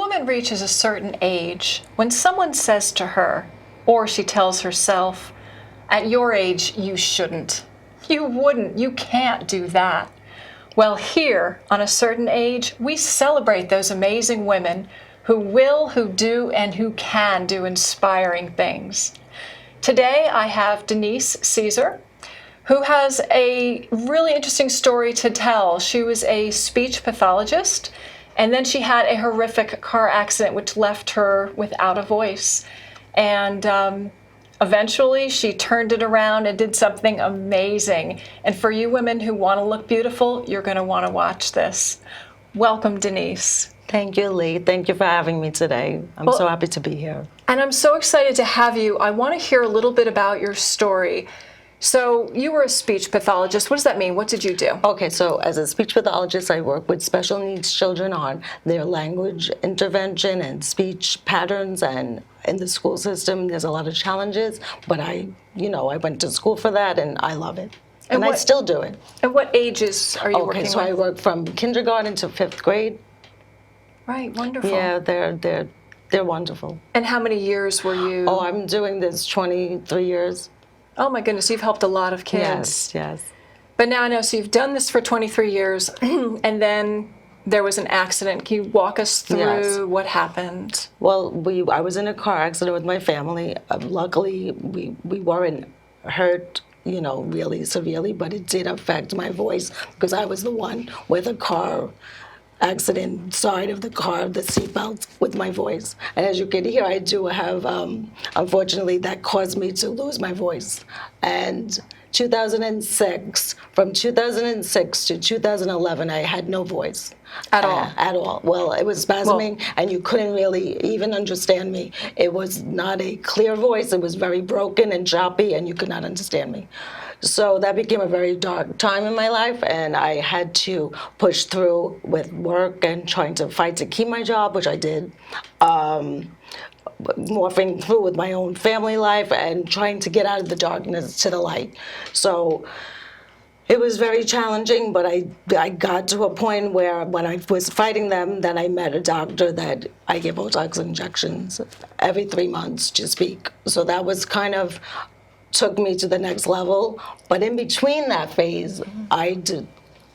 woman reaches a certain age, when someone says to her, or she tells herself, at your age, you shouldn't. You wouldn't. You can't do that. Well, here, on A Certain Age, we celebrate those amazing women who will, who do, and who can do inspiring things. Today, I have Denise Cesar, who has a really interesting story to tell. She was a speech pathologist, and then she had a horrific car accident which left her without a voice. And eventually, she turned it around and did something amazing. And for you women who want to look beautiful, you're going to want to watch this. Welcome, Denise. Thank you, Lee. Thank you for having me today. I'm so happy to be here. And I'm so excited to have you. I want to hear a little bit about your story. So you were a speech pathologist. What does that mean? What did you do? Okay, so as a speech pathologist, I work with special needs children on their language intervention and speech patterns. And in the school system, there's a lot of challenges. But I went to school for that, and I love it. And I still do it. And what ages are you working with? Okay, so I work from kindergarten to 5th grade. Right, wonderful. Yeah, they're wonderful. And how many years were you? Oh, I'm doing this 23 years. Oh my goodness, you've helped a lot of kids. Yes. But now I know, so you've done this for 23 years, and then there was an accident. Can you walk us through what happened? Well, I was in a car accident with my family. Luckily, we weren't hurt, really severely, but it did affect my voice because I was the one with a car accident side of the car, the seatbelt, with my voice. And as you can hear, I do have, unfortunately, that caused me to lose my voice. And 2006, from 2006 to 2011, I had no voice. At all? At all. Well, it was spasming, and you couldn't really even understand me. It was not a clear voice. It was very broken and choppy, and you could not understand me. So that became a very dark time in my life, and I had to push through with work and trying to fight to keep my job, which I did. Morphing through with my own family life and trying to get out of the darkness to the light. So it was very challenging, but I got to a point where when I was fighting them, then I met a doctor that I give Botox injections every 3 months to speak. So that was kind of took me to the next level. But in between that phase, I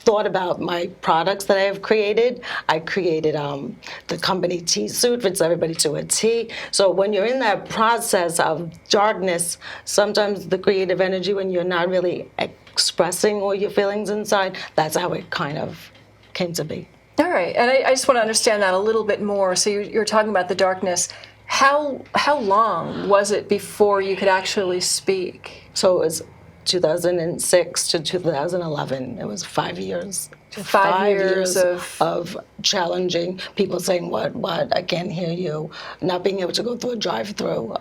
thought about my products that I have created. I created the company T-Suit, fits everybody to a T. So when you're in that process of darkness, sometimes the creative energy, when you're not really expressing all your feelings inside, that's how it kind of came to be. All right, and I just want to understand that a little bit more. So you're talking about the darkness. How long was it before you could actually speak? So it was 2006 to 2011. It was 5 years. 5 years of challenging, people saying, what, I can't hear you, not being able to go through a drive-through,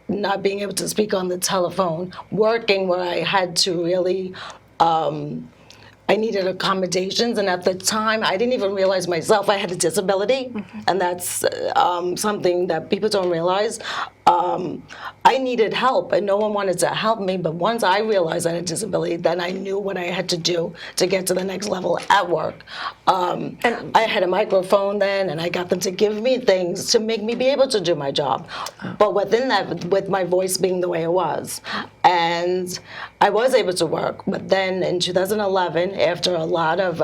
not being able to speak on the telephone, working where I had to really, I needed accommodations, and at the time, I didn't even realize myself I had a disability, and that's something that people don't realize. I needed help, and no one wanted to help me, but once I realized I had a disability, then I knew what I had to do to get to the next level at work. And I had a microphone then, and I got them to give me things to make me be able to do my job. But within that, with my voice being the way it was, and I was able to work, but then in 2011, after a lot of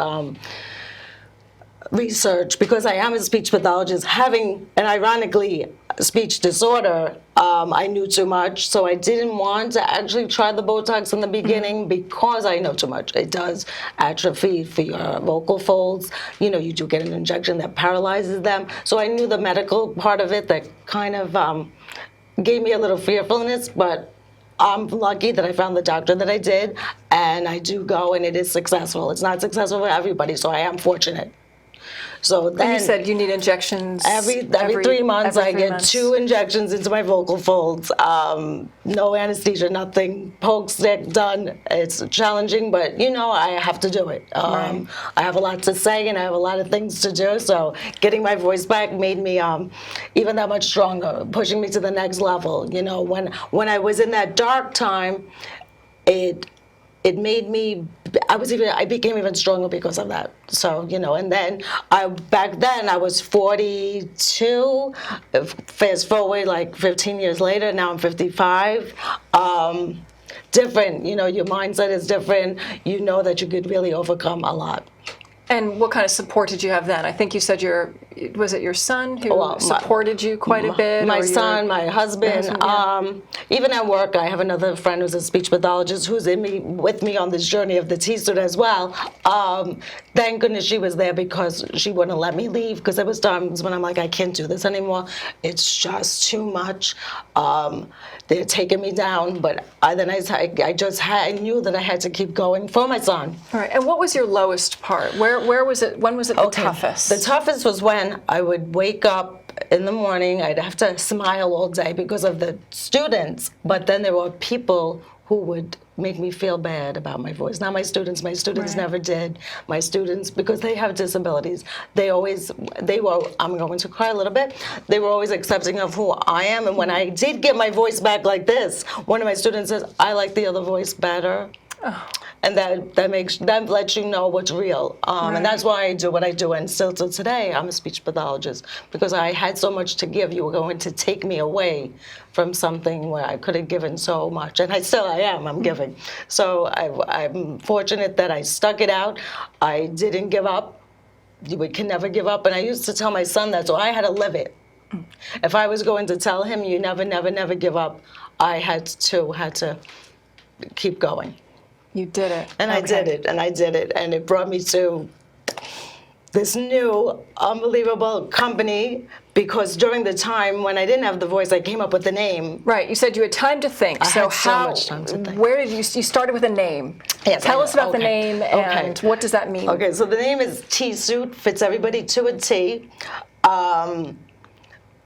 research, because I am a speech pathologist, having an ironically speech disorder, I knew too much, so I didn't want to actually try the Botox in the beginning because I know too much. It does atrophy for your vocal folds. You do get an injection that paralyzes them. So I knew the medical part of it that kind of gave me a little fearfulness, but I'm lucky that I found the doctor that I did, and I do go, and it is successful. It's not successful for everybody, so I am fortunate. So then, and you said you need injections every 3 months. I get 2 injections into my vocal folds. No anesthesia, nothing. Poke, stick, done. It's challenging, but I have to do it. I have a lot to say, and I have a lot of things to do. So getting my voice back made me even that much stronger, pushing me to the next level. When I was in that dark time, it made me, I became even stronger because of that. So, and then back then I was 42. Fast forward like 15 years later, now I'm 55. Different, your mindset is different. You know that you could really overcome a lot. And what kind of support did you have then? I think you said was it your son who supported you quite a bit? My son, my husband. Even at work, I have another friend who's a speech pathologist who's with me on this journey of the T-suit as well. Thank goodness she was there because she wouldn't let me leave, because there was times when I'm like, I can't do this anymore. It's just too much. They're taking me down, but I knew that I had to keep going for my son. All right. And what was your lowest part? Where was it? When was it the toughest? The toughest was when I would wake up in the morning. I'd have to smile all day because of the students, but then there were people who would make me feel bad about my voice. Not my students. My students never did. My students, because they have disabilities, they were, I'm going to cry a little bit, they were always accepting of who I am. And when I did get my voice back like this, one of my students says, I like the other voice better. Oh. And that lets you know what's real. And that's why I do what I do. And still till today, I'm a speech pathologist, because I had so much to give. You were going to take me away from something where I could have given so much. And I am. I'm giving. So I'm fortunate that I stuck it out. I didn't give up. You can never give up. And I used to tell my son that, so I had to live it. If I was going to tell him, you never, never, never give up, I had to keep going. You did it. And I did it, and it brought me to this new, unbelievable company, because during the time when I didn't have the voice, I came up with the name. Right, you said you had time to think. I had so much time to think. Where did you started with a name? Yes, Tell us about the name, and what does that mean? Okay, so the name is T-suit, fits everybody to a T.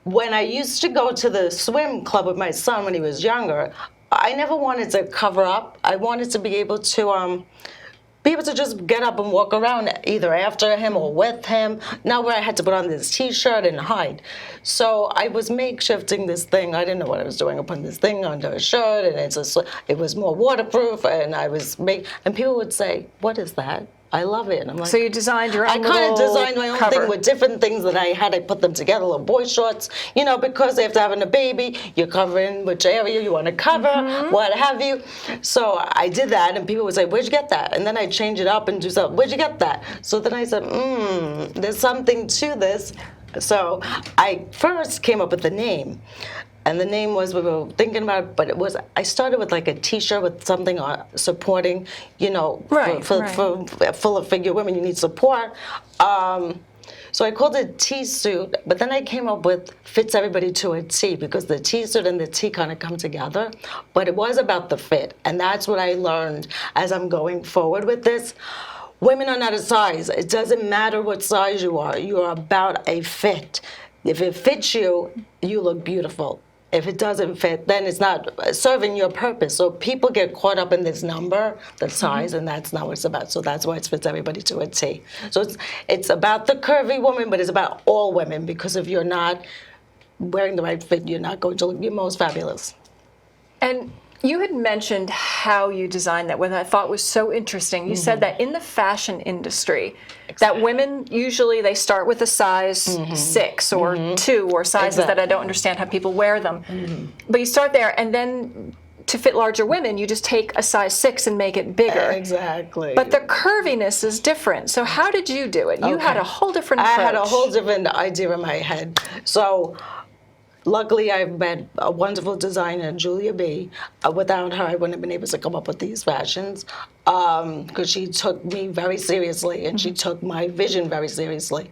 When I used to go to the swim club with my son when he was younger, I never wanted to cover up. I wanted to be able to just get up and walk around either after him or with him, not where I had to put on this T-shirt and hide. So I was makeshifting this thing. I didn't know what I was doing. I put this thing under a shirt, and it was more waterproof, and and people would say, what is that? I love it. And I'm like, so you designed your own I kind of designed my own cover. thing with different things that I had. I put them together, little boy shorts, because after having a baby, you're covering which area you want to cover, what have you. So I did that, and people would say, where'd you get that? And then I change it up and do something, where'd you get that? So then I said, there's something to this. So I first came up with the name. And the name was, we were thinking about it, but I started with like a T-shirt with something supporting, for full of figure women, you need support. So I called it T-suit, but then I came up with fits everybody to a T, because the T-suit and the T kind of come together. But it was about the fit, and that's what I learned as I'm going forward with this. Women are not a size. It doesn't matter what size you are. You are about a fit. If it fits you, you look beautiful. If it doesn't fit, then it's not serving your purpose. So people get caught up in this number, the size, and that's not what it's about. So that's why it fits everybody to a T. So it's about the curvy woman, but it's about all women, because if you're not wearing the right fit, you're not going to look your most fabulous. And you had mentioned how you designed that, what I thought was so interesting. You said that in the fashion industry, that women usually they start with a size 6 or 2 or sizes that I don't understand how people wear them. But you start there, and then to fit larger women, you just take a size 6 and make it bigger. Exactly. But the curviness is different. So how did you do it? You had a whole different approach. I had a whole different idea in my head. So luckily, I've met a wonderful designer, Julia B. Without her, I wouldn't have been able to come up with these fashions, because she took me very seriously, and she took my vision very seriously.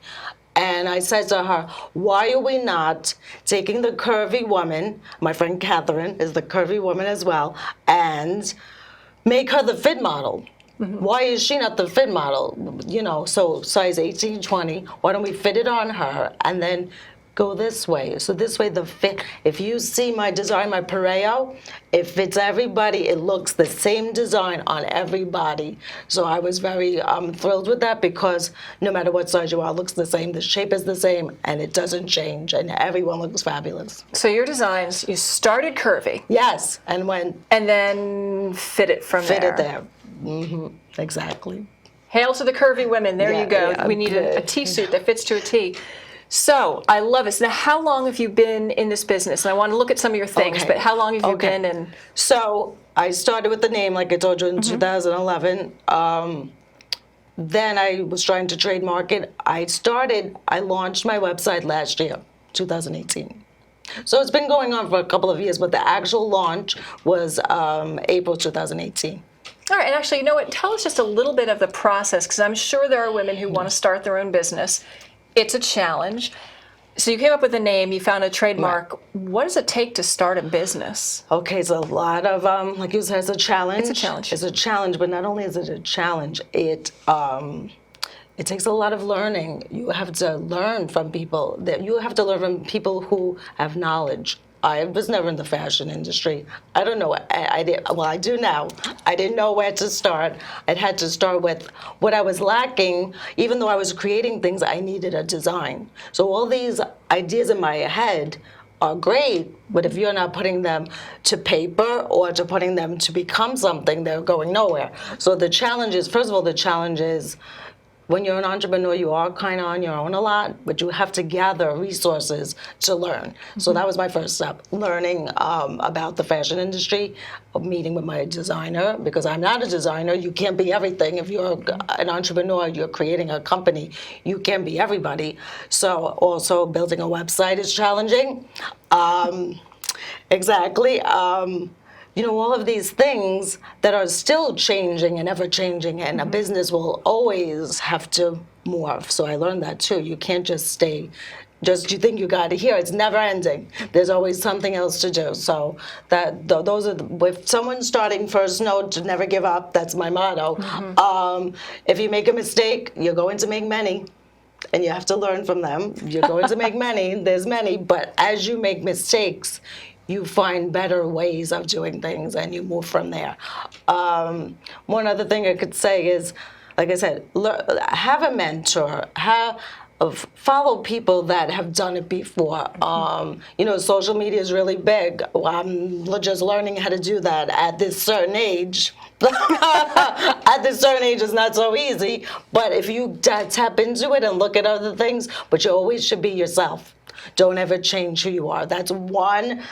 And I said to her, why are we not taking the curvy woman, my friend Catherine is the curvy woman as well, and make her the fit model? Why is she not the fit model? So size 18, 20, why don't we fit it on her, and then go this way. So this way the fit, if you see my design, my pareo, it fits everybody. It looks the same design on everybody. So I was very thrilled with that, because no matter what size you are, it looks the same. The shape is the same, and it doesn't change, and everyone looks fabulous. So your designs, you started curvy. Yes, and then fit it from there. Fit it there. Exactly. Hail to the curvy women. There Yeah, you go. yeah, We need a good. T-suit that fits to a T. So I love this. Now, how long have you been in this business? And I want to look at some of your things, Okay. but how long have you Okay. been in? So I started with the name, like I told you, in 2011. Then I was trying to trademark it. I launched my website last year, 2018. So it's been going on for a couple of years, but the actual launch was April 2018. All right, and actually, you know what? Tell us just a little bit of the process, because I'm sure there are women who want to start their own business. It's a challenge. So you came up with a name, you found a trademark. Right. What does it take to start a business? Okay, it's a lot of, like you said, it's a challenge. It's a challenge. It's a challenge, but not only is it a challenge, it takes a lot of learning. You have to learn from people. You have to learn from people who have knowledge. I was never in the fashion industry. I don't know. Well, I do now. I didn't know where to start. I had to start with what I was lacking. Even though I was creating things, I needed a design. So all these ideas in my head are great, but if you're not putting them to paper or to putting them to become something, they're going nowhere. So the challenge is, first of all, the challenge is when you're an entrepreneur, you are kind of on your own a lot, but you have to gather resources to learn. So that was my first step, learning about the fashion industry, meeting with my designer, because I'm not a designer. You can't be everything. If you're an entrepreneur, you're creating a company, you can't be everybody. So also building a website is challenging. Exactly. All of these things that are still changing and ever changing, and a business will always have to morph. So I learned that too. You can't just stay, you think you got it here. It's never ending. There's always something else to do. So those are, if someone's starting first note, to never give up, that's my motto. If you make a mistake, you're going to make many. And you have to learn from them. You're going to make many. There's many. But as you make mistakes, you find better ways of doing things and you move from there. One other thing I could say is, like I said, have a mentor, follow people that have done it before. Social media is really big. I'm just learning how to do that at this certain age. At this certain age, it's not so easy. But if you tap into it and look at other things, but you always should be yourself. Don't ever change who you are. That's one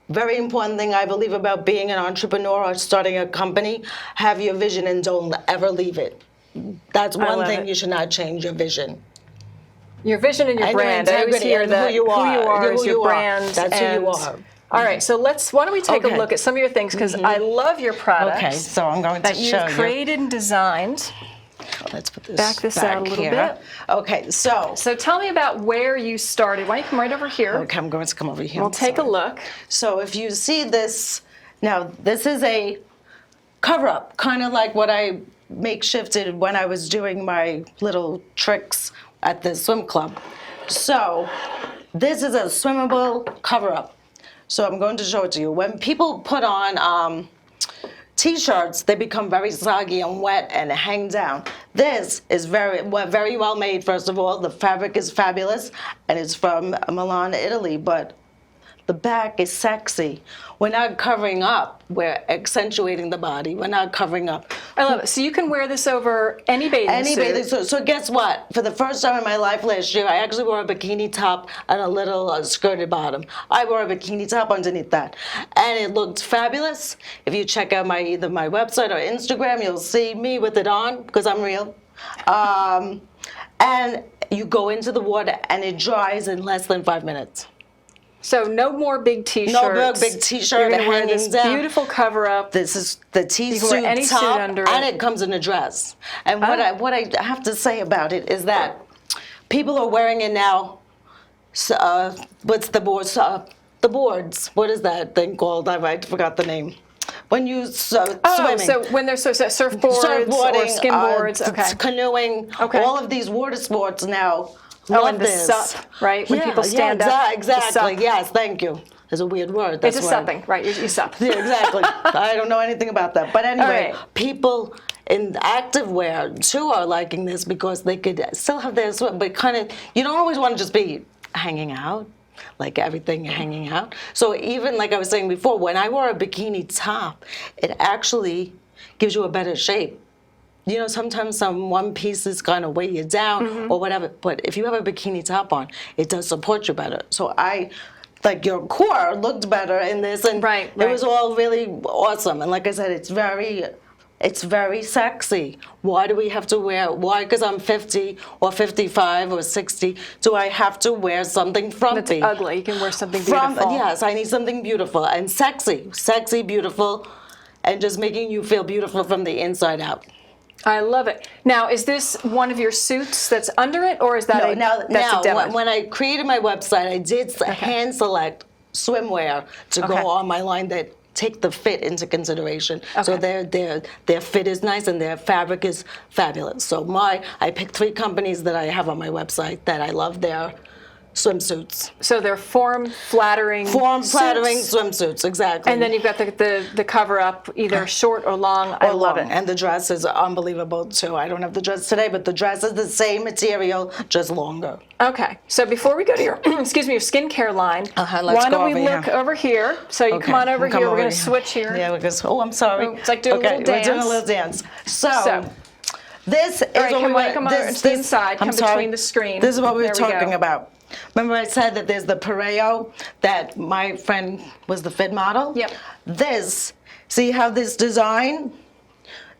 very important thing I believe about being an entrepreneur or starting a company. Have your vision and don't ever leave it. That's one thing. You should not change your vision. Your vision and your brand. I always hear that who you are is your brand. That's who you are. All right, so why don't we take a look at some of your things, because I love your products. Okay, so I'm going to show you. That you've created and designed. Let's put this back out a little bit. Okay, so tell me about where you started. Why don't you come right over here? Okay, I'm going to come over here. We'll take a look. So if you see this, now this is a cover-up, kind of like what I makeshifted when I was doing my little tricks at the swim club. So this is a swimmable cover-up. So I'm going to show it to you. When people put on T-shirts, they become very soggy and wet and hang down. This is very well made, first of all. The fabric is fabulous, and it's from Milan, Italy, but the back is sexy. We're not covering up. We're accentuating the body. We're not covering up. I love it. So you can wear this over any bathing suit. So guess what? For the first time in my life last year, I actually wore a bikini top and a little skirted bottom. I wore a bikini top underneath that, and it looked fabulous. If you check out either my website or Instagram, you'll see me with it on, because I'm real. And you go into the water, and it dries in less than 5 minutes. So no more big T-shirts. No big T-shirt. You're going to wear this beautiful cover-up. This is the T-suit top, suit under it. And it comes in a dress. And what I have to say about it is that people are wearing it now. What's the boards? The boards. What is that thing called? I forgot the name. When you swimming. So when they're surfboards or skimboards, canoeing, all of these water sports now. And the sup, right? When people stand up. Exactly. Yes, thank you. It's a weird word. It's a supping, right? You sup. Yeah, exactly. I don't know anything about that. But anyway, people in activewear too are liking this because they could still have their swim, but you don't always want to just be hanging out, like everything hanging out. So even like I was saying before, when I wore a bikini top, it actually gives you a better shape. You know, sometimes some one pieces kind of weigh you down or whatever, but if you have a bikini top on, it does support you better. So like your core looked better in this, and Right. it was all really awesome. And like I said, it's very sexy. Why do we have to wear, why, because I'm 50 or 55 or 60, do I have to wear something frumpy? That's ugly. You can wear something beautiful. Yes, I need something beautiful and sexy, beautiful, and just making you feel beautiful from the inside out. I love it. Now, is this one of your suits that's under it, or is that a demo? When I created my website, I did hand select swimwear to go on my line that take the fit into consideration. So their fit is nice and their fabric is fabulous. So I picked 3 companies that I have on my website that I love their swimsuits. So they're form-flattering swimsuits, exactly. And then you've got the cover-up, either short or long. I love it. And the dress is unbelievable, too. I don't have the dress today, but the dress is the same material, just longer. Okay. So before we go to your, excuse me, your skincare line, why don't we look over here? So you come on over here. We're going to switch here. Yeah, because, I'm sorry. It's like doing a little dance. We're doing a little dance. So this is come over to the inside. Come between the screen. This is what we were talking about. Remember I said that there's the Pareo that my friend was the fit model? Yep. See how this design?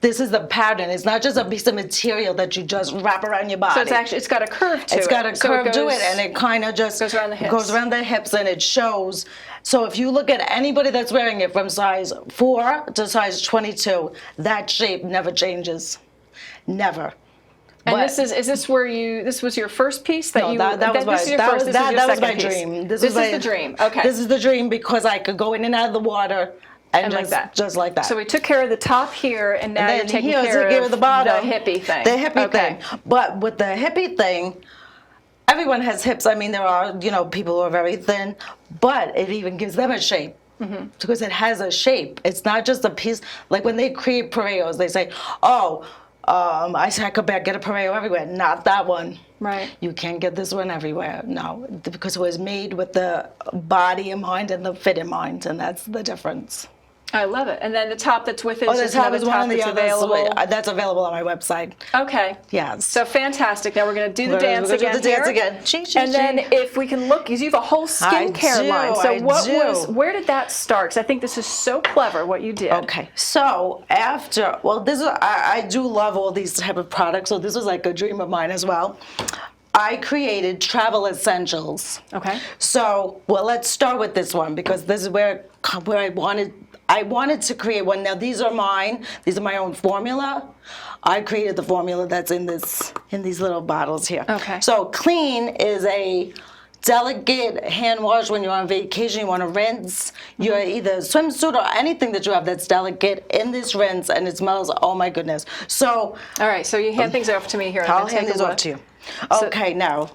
This is the pattern. It's not just a piece of material that you just wrap around your body. So it's got a curve to it. It's got a curve to it, and it kind of just goes around the hips. Goes around the hips, and it shows. So if you look at anybody that's wearing it from size 4 to size 22, that shape never changes. Never. And this was your first piece that you? That was my dream. This is the dream. Okay. This is the dream because I could go in and out of the water and just like that. So we took care of the top here, and now you're taking care of the bottom, the hippie thing. The hippie thing. But with the hippie thing, everyone has hips. I mean, there are people who are very thin, but it even gives them a shape. Because it has a shape. It's not just a piece. Like when they create Pareos, they say, I could get a Pareo everywhere. Not that one. Right. You can't get this one everywhere. No, because it was made with the body in mind and the fit in mind, and that's the difference. I love it. And then the top that's with it is just another top that's available. That's available on my website. Okay. Yes. So fantastic. Now we're going to do the dance again. Do the dance again. And then if we can look, because you have a whole skincare line. So where did that start? Because I think this is so clever what you did. Okay. So I do love all these type of products. So this was like a dream of mine as well. I created travel essentials. Okay. So, let's start with this one because this is where I wanted to create one. Now these are mine. These are my own formula. I created the formula that's in these little bottles here. Okay. So Clean is a delicate hand wash when you're on vacation. You want to rinse your either swimsuit or anything that you have that's delicate in this rinse, and it smells. Oh my goodness. So. All right. So you hand things off to me here. I'll hand these off to you. Okay. Now.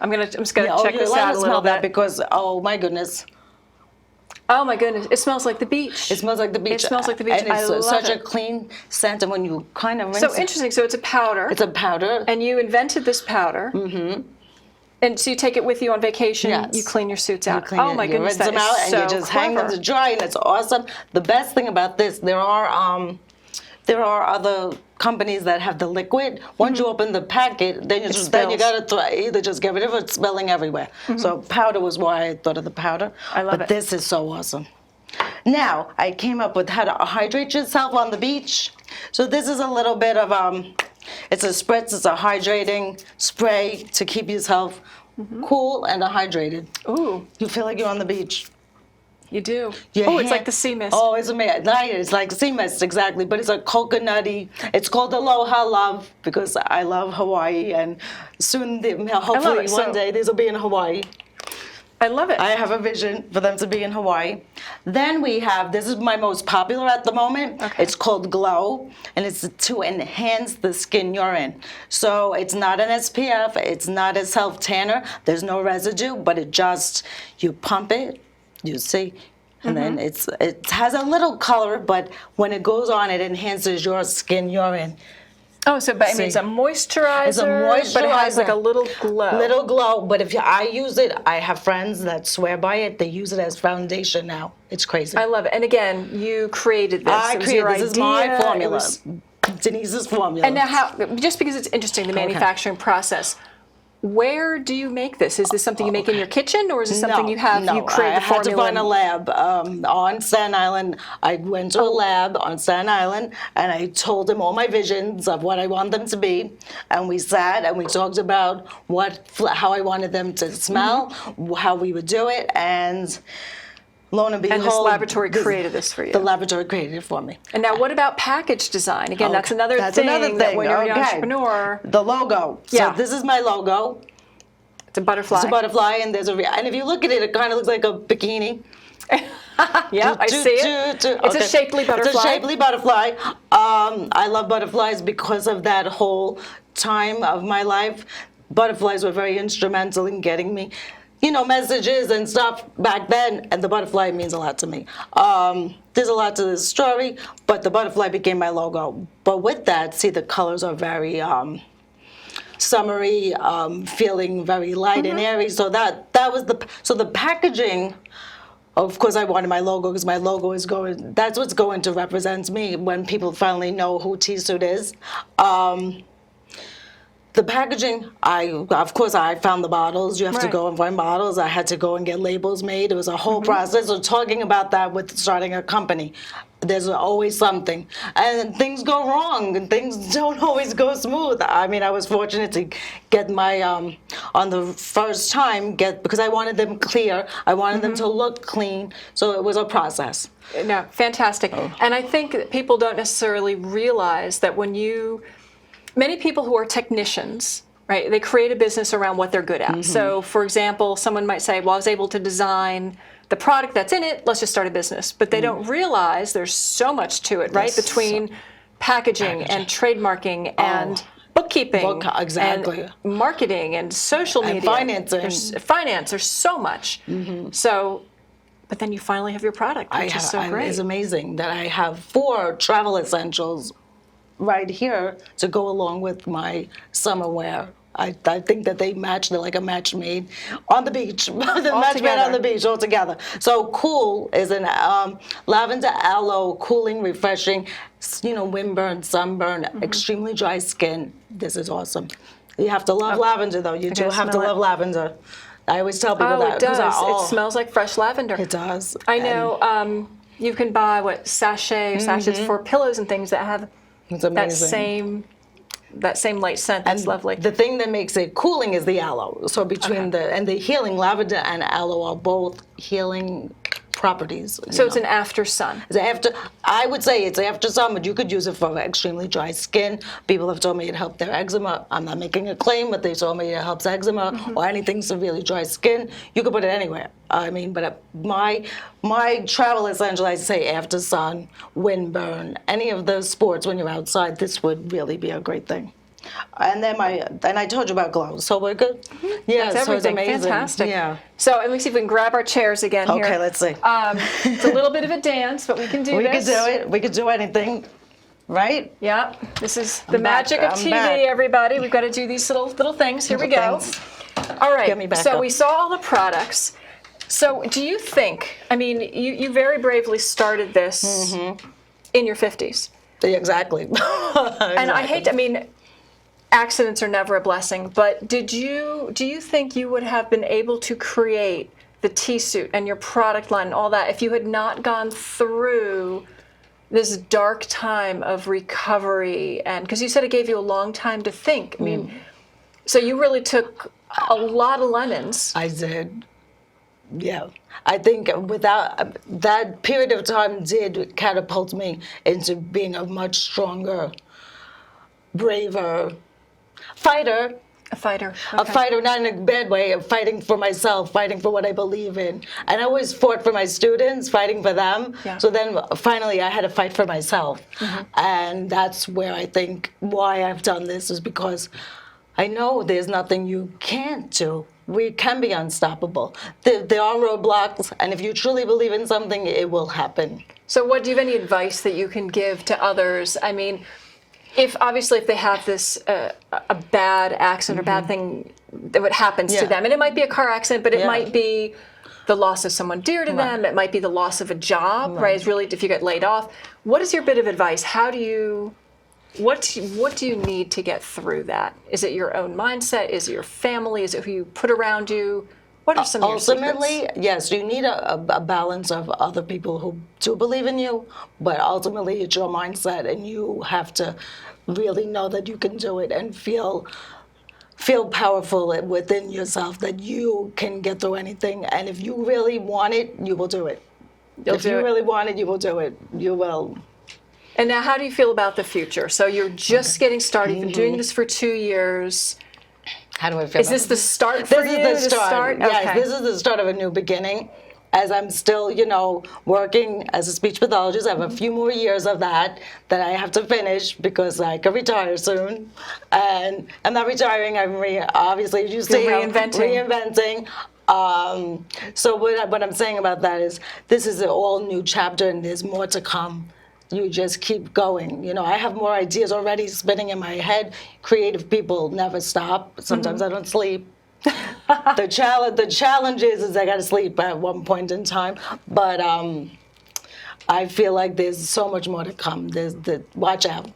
I'm just gonna check this out a little bit because oh my goodness. Oh my goodness! It smells like the beach. It smells like the beach. It smells like the beach. And it's such a clean scent, and when you kind of rinse So interesting. So it's a powder. It's a powder. And you invented this powder. Mm-hmm. And so you take it with you on vacation. Yes. You clean your suits out. Oh my goodness, that is so and you just hang them to dry, and it's awesome. The best thing about this, there are other companies that have the liquid. Once you open the packet, then you gotta either just get rid of it, it's smelling everywhere. So powder was why I thought of the powder. I love it. But this is so awesome. Now I came up with how to hydrate yourself on the beach. So this is a little bit of it's a spritz. It's a hydrating spray to keep yourself cool and hydrated. Ooh, you feel like you're on the beach. You do. It's like the sea mist. Oh, it's amazing. It's like sea mist, exactly. But it's a coconutty. It's called Aloha Love because I love Hawaii, and soon, hopefully, one day, these will be in Hawaii. I love it. I have a vision for them to be in Hawaii. Then we have, this is my most popular at the moment. Okay. It's called Glow, and it's to enhance the skin you're in. So it's not an SPF. It's not a self-tanner. There's no residue, but you pump it. You see, and then it has a little color, but when it goes on, it enhances your skin you're in. Oh, so but I mean, it's a moisturizer, but it has like a little glow. Little glow, but if I use it, I have friends that swear by it. They use it as foundation now. It's crazy. I love it. And again, you created this. I created this. Is my formula. Was, Denise's formula. and now, just because it's interesting, the manufacturing process. Where do you make this? Is this something you make in your kitchen, or is this something you have? No, you create the formula? I had to find a lab on Staten Island. I went to a lab on Staten Island, and I told him all my visions of what I want them to be, and we sat and we talked about how I wanted them to smell, how we would do it, and lo and behold, and this laboratory created this for you. The laboratory created it for me. And now, what about package design? Again, that's another thing. That when you're an entrepreneur. The logo. Yeah. So this is my logo. It's a butterfly. It's a butterfly, and and if you look at it, it kind of looks like a bikini. Yeah, I see it. It's a shapely butterfly. It's a shapely butterfly. I love butterflies because of that whole time of my life. Butterflies were very instrumental in getting me, messages and stuff back then, and the butterfly means a lot to me. There's a lot to this story, but the butterfly became my logo. But with that, see, the colors are very summery, feeling very light and airy. So that was the packaging. Of course, I wanted my logo because my logo is that's what's going to represent me when people finally know who T-Suit is. The packaging, of course, I found the bottles. You have to go and find bottles. I had to go and get labels made. It was a whole process. So talking about that with starting a company, there's always something. And things go wrong, and things don't always go smooth. I mean, I was fortunate to get my, on the first time, because I wanted them clear. I wanted them to look clean. So it was a process. No, fantastic. And I think that people don't necessarily realize that many people who are technicians, right, they create a business around what they're good at. So, for example, someone might say, well, I was able to design the product that's in it, let's just start a business. But they don't realize there's so much to it, right, between packaging and trademarking and bookkeeping exactly. and marketing and social media. And finance, there's so much. So, but then you finally have your product, which is so great. It's amazing that I have 4 travel essentials right here to go along with my summer wear. I think that they match. They're like a match made on the beach. They're match made on the beach all together. So Cool is an lavender aloe, cooling, refreshing, windburn, sunburn, extremely dry skin. This is awesome. You have to love lavender, though. You do have to love lavender. I always tell people that. It does. It smells like fresh lavender. It does. I know. You can buy sachets for pillows and things that have that same light scent. That's lovely. The thing that makes it cooling is the aloe. So between the healing, lavender and aloe are both healing properties. So it's an after sun. I would say it's after sun, but you could use it for extremely dry skin. People have told me it helped their eczema. I'm not making a claim, but they told me it helps eczema or anything severely dry skin. You could put it anywhere. I mean, but my travel essential, I say after sun, windburn, any of those sports when you're outside, this would really be a great thing. And then I told you about glow, so we're good. Yeah, that's everything. So it's amazing. Fantastic. Yeah. So let me see if we can grab our chairs again here. Okay, let's see. It's a little bit of a dance, but we can do this. We can do it. We can do anything, right? Yeah. This is the magic of TV, everybody. We've got to do these little things. Here we go. All right. Get me back so up. we saw all the products. So do you think? I mean, you very bravely started this in your 50s. Exactly. And I hate. I mean. Accidents are never a blessing, but do you think you would have been able to create the T-Suit and your product line and all that if you had not gone through this dark time of recovery? And because you said it gave you a long time to think. I mean, so you really took a lot of lemons. I did. Yeah. I think without that period of time did catapult me into being a much stronger, braver fighter. A fighter. Okay. A fighter, not in a bad way, of fighting for myself, fighting for what I believe in. And I always fought for my students, fighting for them. Yeah. So then finally I had to fight for myself. And that's where I think why I've done this is because I know there's nothing you can't do. We can be unstoppable. There are roadblocks, and if you truly believe in something, it will happen. So do you have any advice that you can give to others? I mean, If obviously if they have this a bad accident or bad thing that what happens to Yeah. them, and it might be a car accident, but it Yeah. might be the loss of someone dear to them. It might be the loss of a job, right? It's really if you get laid off. What is your bit of advice? How do you what do you need to get through that? Is it your own mindset? Is it your family? Is it who you put around you? What are some of your Ultimately, secrets? yes, you need a balance of other people who do believe in you, but ultimately it's your mindset, and you have to really know that you can do it and feel powerful within yourself that you can get through anything. And if you really want it, you will do it. You'll if do you it. really want it, you will do it. You will. And now, how do you feel about the future? So you're just getting started. You've been doing this for 2 years. How do I feel? Is this the start for you? This is the start. Yes, Okay. this is the start of a new beginning. As I'm still, working as a speech pathologist, I have a few more years of that I have to finish because I could retire soon. And I'm not retiring. Obviously, as you see, reinventing. So what I'm saying about that is this is an all new chapter, and there's more to come. You just keep going. I have more ideas already spinning in my head. Creative people never stop. Sometimes I don't sleep. The challenge is I got to sleep at one point in time. But I feel like there's so much more to come. Watch out.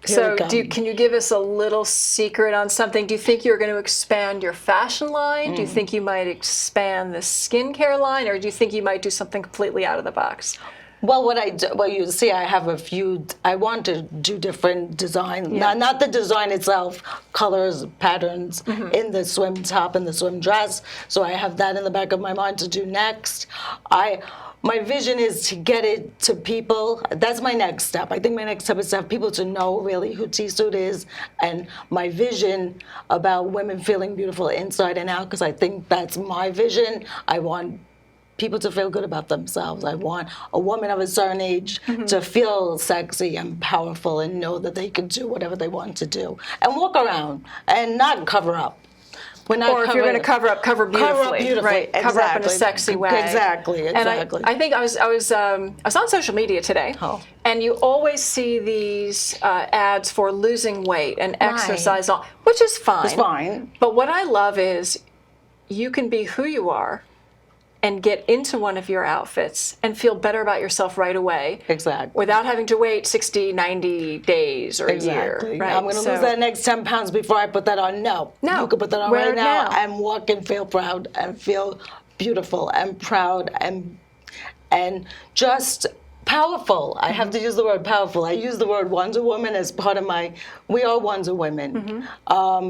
So can you give us a little secret on something? Do you think you're going to expand your fashion line? Do you think you might expand the skincare line? Or do you think you might do something completely out of the box? Well, you see, I have a few. I want to do different design, not the design itself, colors, patterns in the swim top and the swim dress. So I have that in the back of my mind to do next. My vision is to get it to people. That's my next step. I think my next step is to have people to know really who T-Suit is, and my vision about women feeling beautiful inside and out, because I think that's my vision. I want people to feel good about themselves. I want a woman of a certain age to feel sexy and powerful and know that they can do whatever they want to do and walk around and not cover up. Or if you're going to cover up, cover beautifully, right? Exactly. Cover up in a sexy way. Exactly. And I think I was on social media today, and you always see these ads for losing weight and exercise, which is fine. It's fine. But what I love is you can be who you are and get into one of your outfits and feel better about yourself right away. Exactly. Without having to wait 60, 90 days or a year. Right? I'm going to lose that next 10 pounds before I put that on. No. You can put that on Wear right it now now and walk and feel proud and feel beautiful and proud and just powerful. I have to use the word powerful. I use the word Wonder Woman as part of we are Wonder Women.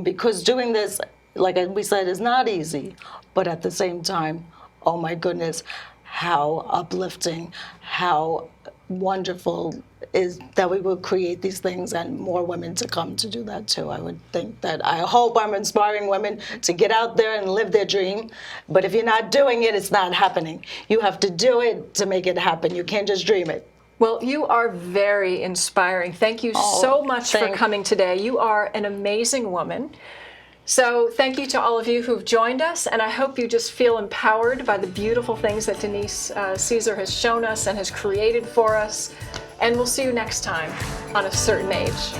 Because doing this, like we said, is not easy. But at the same time, oh my goodness, how uplifting, how wonderful is that we will create these things and more women to come to do that too. I hope I'm inspiring women to get out there and live their dream. But if you're not doing it, it's not happening. You have to do it to make it happen. You can't just dream it. Well, you are very inspiring. Thank you so much for coming today. You are an amazing woman. So thank you to all of you who've joined us, and I hope you just feel empowered by the beautiful things that Denise Cesar has shown us and has created for us. And we'll see you next time on A Certain Age.